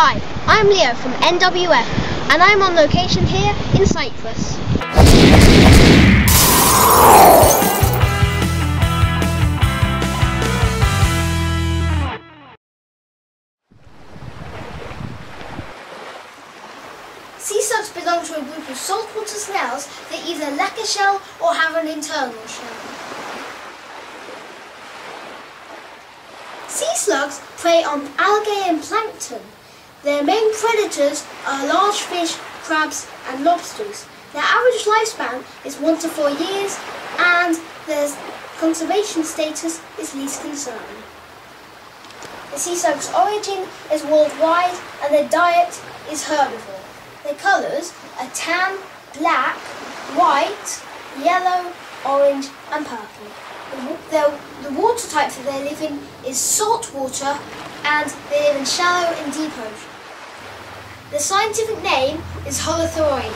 Hi, I'm Leo from NWF and I'm on location here in Cyprus. Sea slugs belong to a group of saltwater snails that either lack a shell or have an internal shell. Sea slugs prey on algae and plankton. Their main predators are large fish, crabs and lobsters. Their average lifespan is 1 to 4 years and their conservation status is least concern. The sea slug's origin is worldwide and their diet is herbivore. Their colours are tan, black, white, yellow, orange and purple. The water type that they live in is salt water and they live in shallow and deep ocean. The scientific name is Holothuria.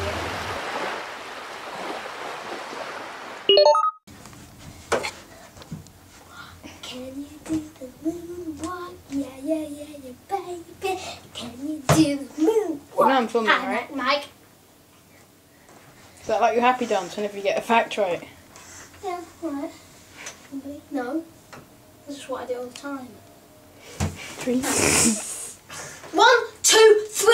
Can you do the moonwalk? Yeah, yeah, yeah, yeah, baby. Can you do the moonwalk? You know I'm filming, right? Mike. Is that like your happy dance whenever you get a fact right? Yeah, right. No. This is what I do all the time. 3